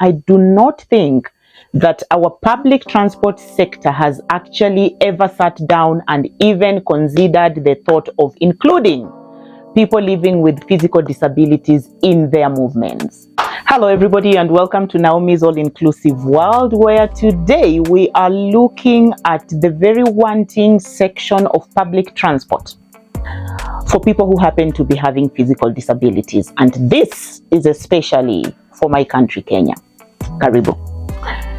I do not think that our public transport sector has actually ever sat down and even considered the thought of including people living with physical disabilities in their movements. Hello everybody and welcome to Naomi's All-Inclusive World, where today we are looking at the very wanting section of public transport for people who happen to be having physical disabilities. And this is especially for my country, Kenya. Karibu.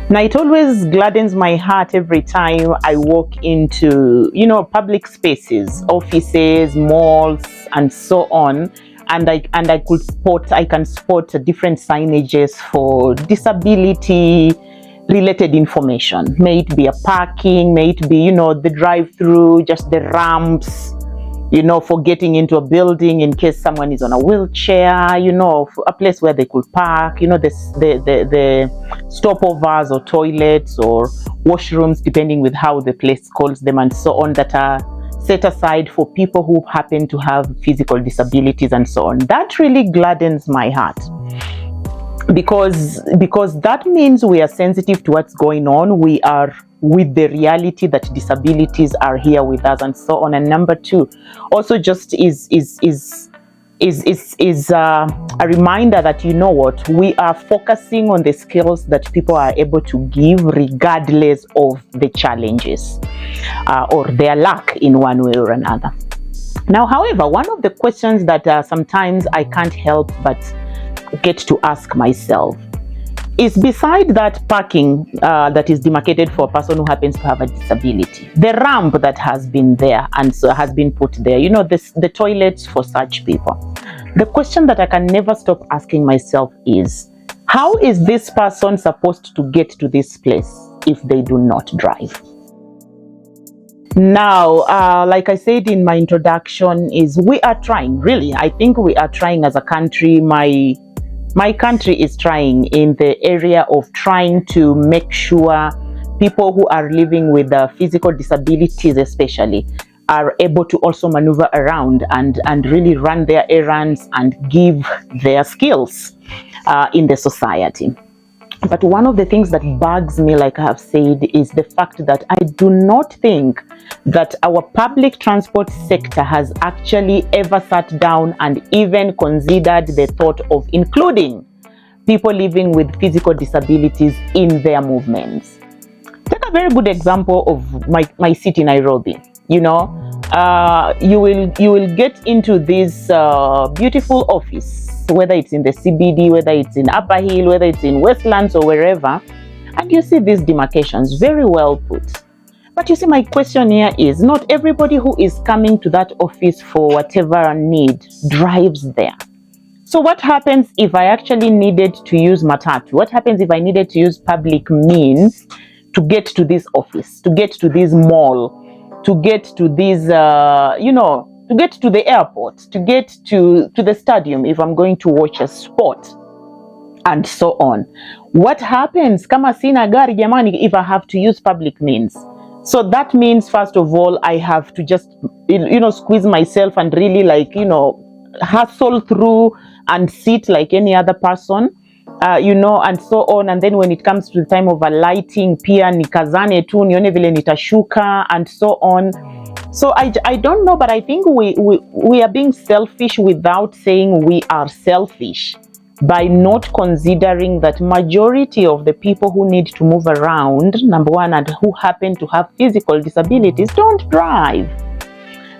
Now, it always gladdens my heart every time I walk into, public spaces, offices, malls, and so on. And I can spot different signages for disability related information. May it be a parking, may it be, the drive-through, just the ramps, for getting into a building in case someone is on a wheelchair, a place where they could park, the stopovers or toilets or washrooms, depending with how the place calls them and so on, that are set aside for people who happen to have physical disabilities and so on. That really gladdens my heart. Because that means we are sensitive to what's going on. We are with the reality that disabilities are here with us and so on. And number two, also just is a reminder that, we are focusing on the skills that people are able to give regardless of the challenges or their lack in one way or another. Now, however, one of the questions that sometimes I can't help but get to ask myself is, beside that parking that is demarcated for a person who happens to have a disability, the ramp that has been there and so has been put there, the toilets for such people. The question that I can never stop asking myself is, how is this person supposed to get to this place if they do not drive? Now, like I said in my introduction, is we are trying, really. I think we are trying as a country. My country is trying in the area of trying to make sure people who are living with physical disabilities especially are able to also maneuver around and really run their errands and give their skills in the society. But one of the things that bugs me, like I have said, is the fact that I do not think that our public transport sector has actually ever sat down and even considered the thought of including people living with physical disabilities in their movements. Take a very good example of my city, Nairobi. You will get into this beautiful office, whether it's in the CBD, whether it's in Upper Hill, whether it's in Westlands or wherever, and you see these demarcations very well put. But you see, my question here is, not everybody who is coming to that office for whatever need drives there. So what happens if I actually needed to use matatu? What happens if I needed to use public means to get to this office, to get to this mall, to get to this, to get to the airport, to get to the stadium if I'm going to watch a sport, and so on? What happens kama sina gari jamani if I have to use public means? So that means, first of all, I have to just, squeeze myself and really hustle through and sit like any other person, and so on. And then when it comes to the time of alighting, pia nikazane tu nione vile nitashuka and so on. So I don't know, but I think we are being selfish without saying we are selfish, by not considering that majority of the people who need to move around, number one, and who happen to have physical disabilities, don't drive.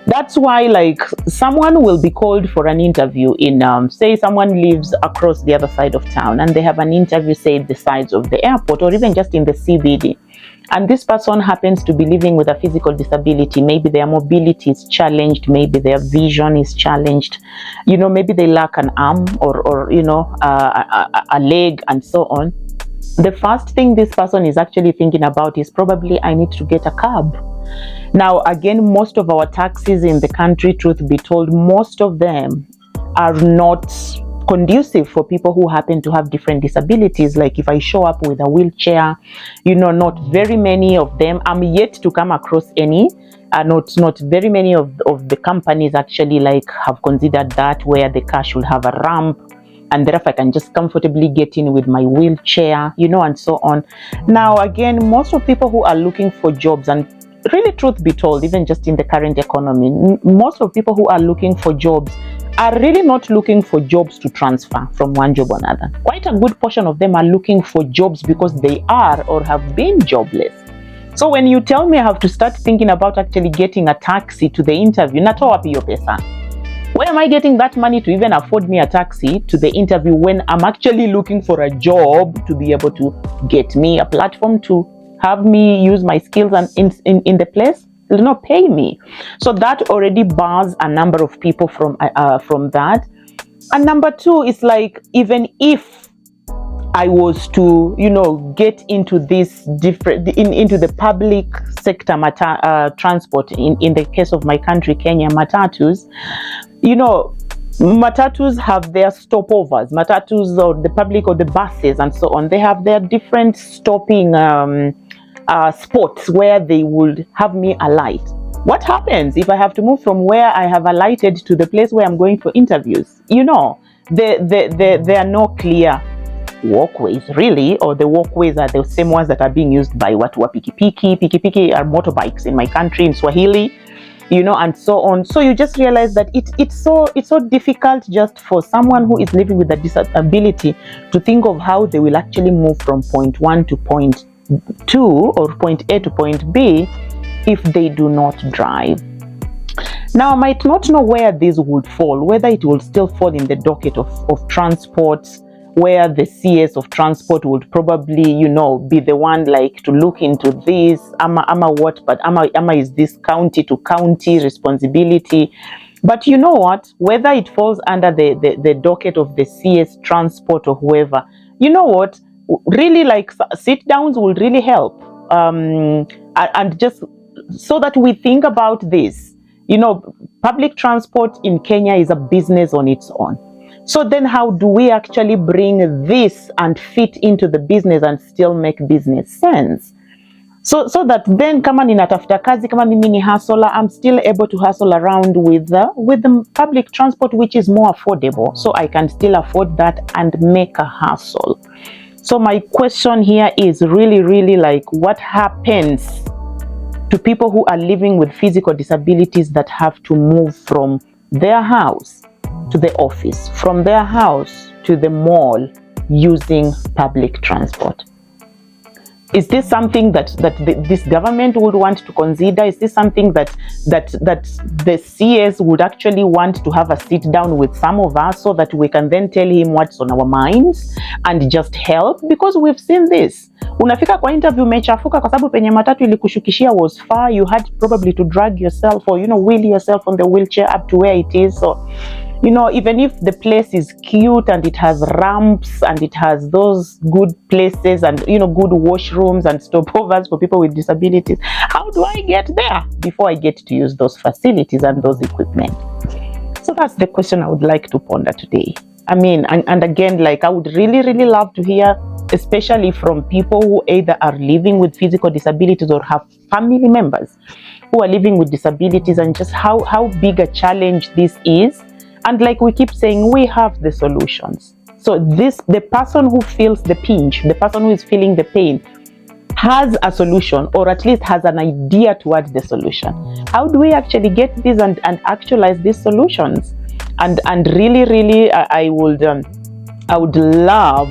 That's why, someone will be called for an interview in, say someone lives across the other side of town and they have an interview, say, the sides of the airport or even just in the CBD. And this person happens to be living with a physical disability. Maybe their mobility is challenged, maybe their vision is challenged, maybe they lack an arm or a leg and so on. The first thing this person is actually thinking about is probably, I need to get a cab. Now, again, most of our taxis in the country, truth be told, most of them are not conducive for people who happen to have different disabilities. Like if I show up with a wheelchair, not very many of them, I'm yet to come across any, not very many of the companies actually have considered that, where the car should have a ramp, and therefore I can just comfortably get in with my wheelchair, and so on. Now, again, most of people who are looking for jobs, and really, truth be told, even just in the current economy, most of people who are looking for jobs are really not looking for jobs to transfer from one job to another. Quite a good portion of them are looking for jobs because they are or have been jobless. So when you tell me I have to start thinking about actually getting a taxi to the interview, natoa wapi hiyo pesa? Where am I getting that money to even afford me a taxi to the interview when I'm actually looking for a job to be able to get me a platform to have me use my skills and in the place? They'll not pay me. So that already bars a number of people from that. And number two is like, even if I was to, get into this into the public sector transport, in the case of my country, Kenya, matatus, matatus have their stopovers. Matatus, or the public, or the buses and so on, they have their different stopping spots where they would have me alight. What happens if I have to move from where I have alighted to the place where I'm going for interviews? There are no clear walkways, really, or the walkways are the same ones that are being used by pikipiki. Pikipiki are motorbikes in my country, in Swahili, and so on. So you just realize that it's so difficult just for someone who is living with a disability to think of how they will actually move from point 1 to point 2 or point A to point B if they do not drive. Now, I might not know where this would fall, whether it will still fall in the docket of transport, where the CS of transport would probably, be the one like to look into this. Ama is this county to county responsibility. But you know what? Whether it falls under the docket of the CS transport or whoever, you know what? Really, like, sit downs will really help. And just so that we think about this, public transport in Kenya is a business on its own. So then how do we actually bring this and fit into the business and still make business sense? So that then kama ninatafuta kazi, kama mimi ni hustler, I'm still able to hustle around with the public transport, which is more affordable. So I can still afford that and make a hustle. So my question here is really, really like, what happens to people who are living with physical disabilities that have to move from their house to the office, from their house to the mall using public transport? Is this something that this government would want to consider? Is this something that the CS would actually want to have a sit down with some of us so that we can then tell him what's on our minds and just help? Because we've seen this. Unafika kwa interview umechafuka kwa sababu penye matatu ilikushukishia was far. You had probably to drag yourself or wheel yourself on the wheelchair up to where it is. So even if the place is cute and it has ramps and it has those good places and, good washrooms and stopovers for people with disabilities, how do I get there before I get to use those facilities and those equipment? So that's the question I would like to ponder today. I mean, and again, like, I would really, really love to hear, especially from people who either are living with physical disabilities or have family members who are living with disabilities, and just how big a challenge this is. And like we keep saying, we have the solutions. So the person who feels the pinch, the person who is feeling the pain, has a solution, or at least has an idea towards the solution. How do we actually get this and actualize these solutions? And really, really, I would love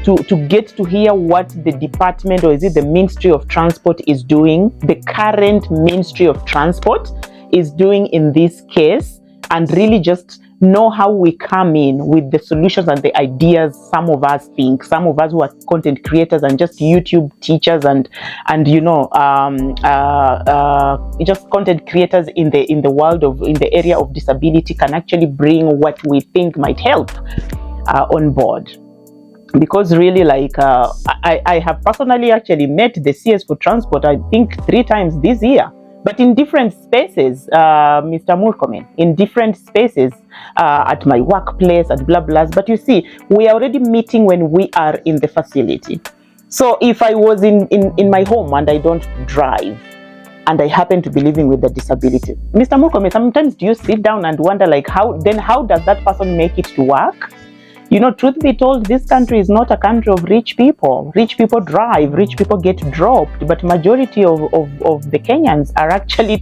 to get to hear what the department, or is it the Ministry of Transport, is doing, the current Ministry of Transport is doing in this case, and really just know how we come in with the solutions and the ideas some of us think, some of us who are content creators and just YouTube teachers and just content creators in the world in the area of disability can actually bring what we think might help on board. Because really, like, I have personally actually met the CS for transport, I think 3 times this year. But in different spaces, Mr. Murkomen, in different spaces, at my workplace, at blah blahs. But you see, we are already meeting when we are in the facility. So if I was in my home and I don't drive, and I happen to be living with a disability, Mr. Murkomen, sometimes do you sit down and wonder, like, how does that person make it to work? You know, truth be told, this country is not a country of rich people. Rich people drive, rich people get dropped, but majority of the Kenyans are actually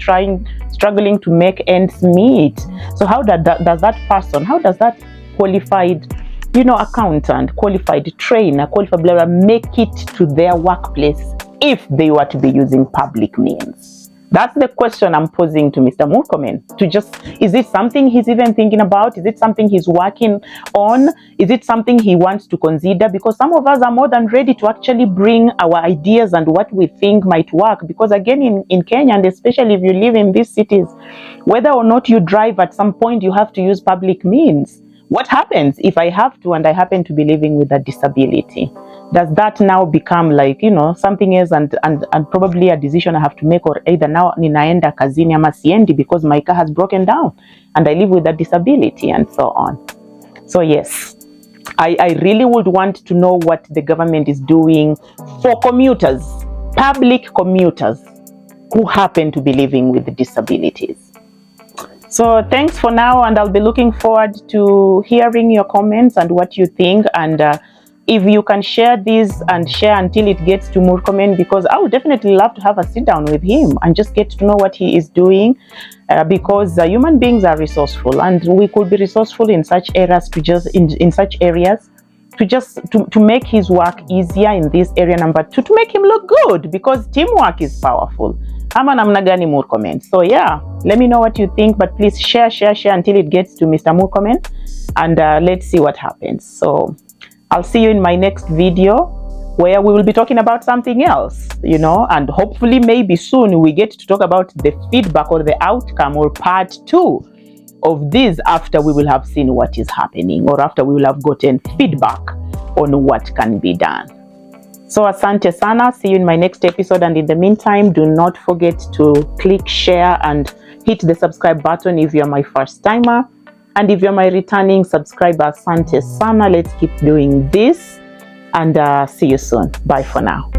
struggling to make ends meet. So how does that person, how does that qualified, you know, accountant, qualified trainer, qualified blah, blah, make it to their workplace if they were to be using public means? That's the question I'm posing to Mr. Murkomen. Is it something he's even thinking about? Is it something he's working on? Is it something he wants to consider? Because some of us are more than ready to actually bring our ideas and what we think might work. Because again, in Kenya, and especially if you live in these cities, whether or not you drive, at some point you have to use public means. What happens if I have to and I happen to be living with a disability? Does that now become like, you know, something else and probably a decision I have to make, or either now ninaenda kazini ama siendi because my car has broken down and I live with a disability and so on. So yes, I really would want to know what the government is doing for commuters, public commuters who happen to be living with disabilities. So thanks for now, and I'll be looking forward to hearing your comments and what you think. And if you can share this and share until it gets to Murkomen, because I would definitely love to have a sit down with him and just get to know what he is doing, because human beings are resourceful, and we could be resourceful in such areas in such areas to make his work easier in this area. Number two, to make him look good, because teamwork is powerful. Ama namna gani Murkomen? So yeah, let me know what you think, but please share until it gets to Mr. Murkomen, and let's see what happens. So I'll see you in my next video, where we will be talking about something else, you know, and hopefully maybe soon we get to talk about the feedback or the outcome or part 2 of this, after we will have seen what is happening, or after we will have gotten feedback on what can be done. So asante sana, see you in my next episode, and in the meantime, do not forget to click share and hit the subscribe button if you're my first timer, and if you're my returning subscriber, asante sana. Let's keep doing this, and see you soon. Bye for now.